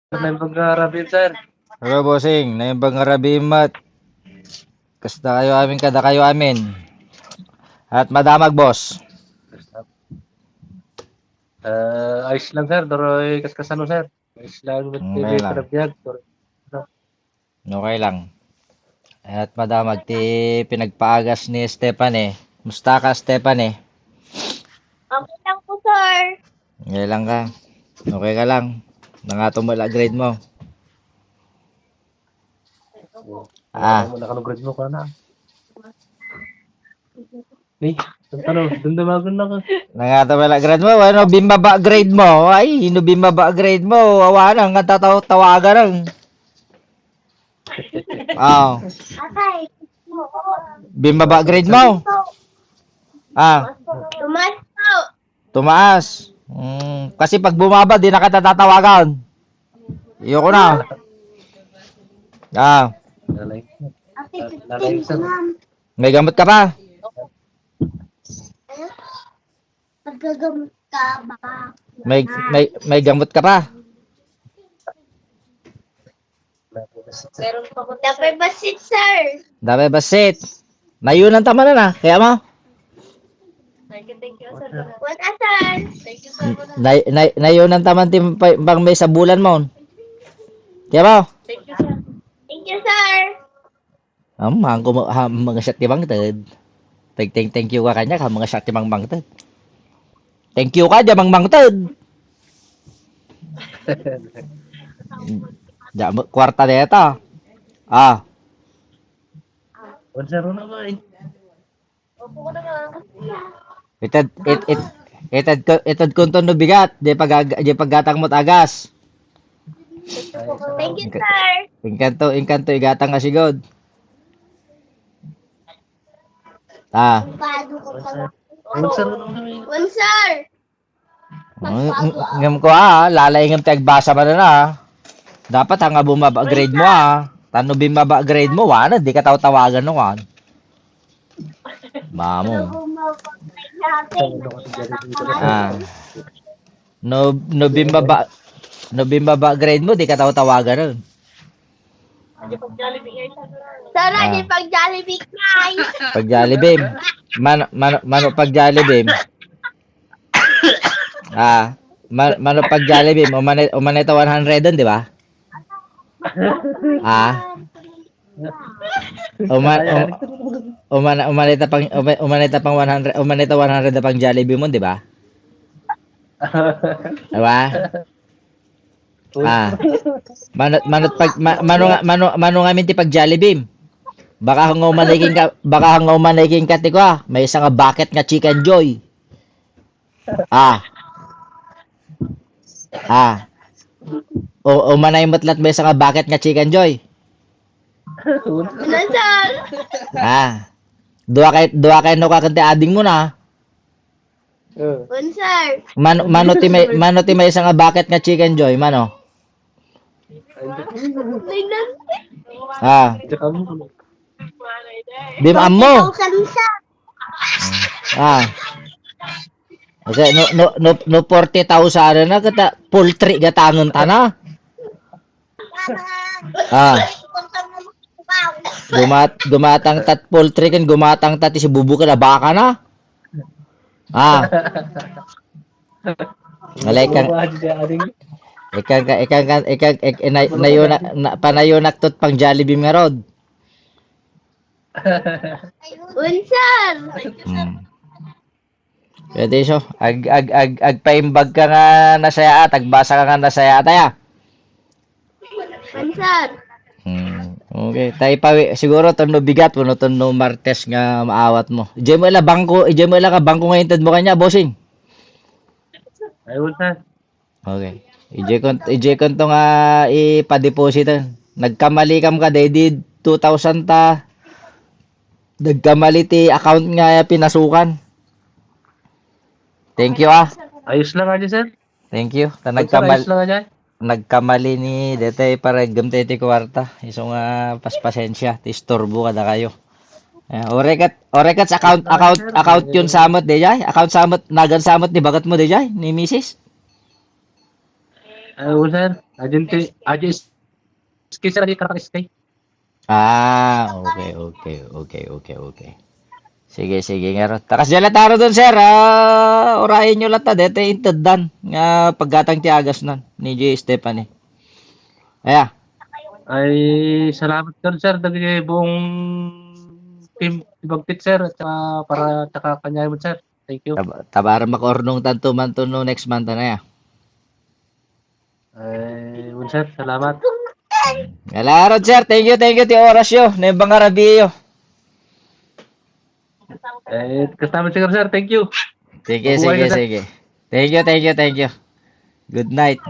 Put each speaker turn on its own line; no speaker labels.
May pag-arabin, sir.
Hello, bossing. Naimbang arabimat. Kasta kayo amin, kada kayo amin. At madamag, boss.
Ayos lang, sir. Doroy kaskasano, sir. Ayos lang.
Okay
May
lang.
panabiyag.
Okay lang. At madamag, ti pinagpaagas ni Stepan eh. Musta ka, Stepan eh?
Okay lang po, sir.
Okay lang ka. Okay ka lang. Nangatong wala grade mo. Ah,
Nakanograd mo ka na. Hey, dumdamagon na ka.
nangatong wala grade mo. Ano, bimaba grade mo? Ay, hino bimaba grade mo. Awa nang, tawagan lang. Ah,
Okay.
bimaba grade mo. Ah,
Tumas po.
tumaas. Kasi pag bumaba, di na kita tatawagan. Iyoko na. Ah,
Lalay.
Okay,
Lalay, sir.
may gamot ka pa?
Paggagamot ka ba?
May gamot ka pa?
Meron pa ko. Dapat basit, sir.
Dami basit. Nayunan tama na na. Kaya mo?
Thank you, sir. Wala, sir. Thank you, sir.
Nayunan taman tim bang may sa bulan mo. Kaya mo?
Thank you, sir. Thank you, sir.
Mga sakti bang tad. Thank you ka kanya ka mga sakti bang tad. Thank you ka dyan mang tad. Kwarta na ito. Ah,
Sir, ano ba eh?
Opo ko na nga.
itad kunton no bigat. Di paggatang mo't agas.
Thank you, sir.
Inkanto igatang nga sigod. Ah,
Pado ko pa.
Sir, ano ba eh?
One, sir.
ngam ko lalaingam tagbasa pa na. Dapat hanga bumaba grade mo Tano bumaba grade mo, wala, di ka tawagan no wan. Mamo. Ah. No bumaba grade mo, di ka tawagan nun.
Sir, hindi pag Jollibee guys.
Pag Jollibee. Mano pag Jollibee. Mano pag Jollibee, umanita 100 dun, di ba? Umanita pang 100, umanita 100 na pang Jollibee mo, di ba? Diba? Mano nga minti pag Jollibee. Baka hanga umanaking ka tiko may isa nga bucket nga Chicken Joy. Umanay matlat may isa nga bucket nga Chicken Joy.
Ano, sir?
Dua kay no kakante ading mo na.
One, sir.
Mano ti may isa nga bucket nga Chicken Joy, mano?
Tingnan.
Bim ammo.
2,000, sir.
Kasi no 40,000 na kata poultry gatangon ta na. Gumatang tat poultry kan gumatang tat si bubu ka na baka na. Ngalay kang panayonak tot pang Jollibee nga rod.
One, sir.
Pwede so, agpaimbag ka nga nasaya at agbasa ka nga nasaya at ya.
One, sir.
Okay, tayo pa siguro tono bigat puno tono martes nga maawat mo. Ije mo ila ka bangko ngayon tad mo kanya, bossing.
Ayun, sir.
Okay. Ije kon to nga ipa-depositan. Nagkamali kam ka dedi 2,000 ta. Nagkamali ti account nga pinasukan. Thank you
Ayos lang aja, sir.
Thank you.
Ayos lang aja.
Nagkamali ni dete para gamte ti kwarta. Iso nga paspasensya, ti istorbo kada kayo. Orekat sa account yun samot de jay. Account samot nagan samot ni bagat mo de jay ni Mrs.
Sir. Aja ski sir, di karak stay.
Okay. Sige nga. Takas dyan taro doon, sir. Orahin nyo lang ta. Dito intaddan. Nga paggatang tiagas nun. Ni J. Stephanie. Aya.
Ay, salamat sir, dagi buong team Ibagtit sir, at para tsaka kanya mo sir. Thank you.
Tabara makornong tanto man to no next month na ya.
Ay, sir, salamat.
Galarod, sir. Thank you. Ti orasyo. Nebang arabiyo.
Kasama siguro sir, thank you.
Sige.
Mabuhay ka, sir.
Sige. Thank you. Good night.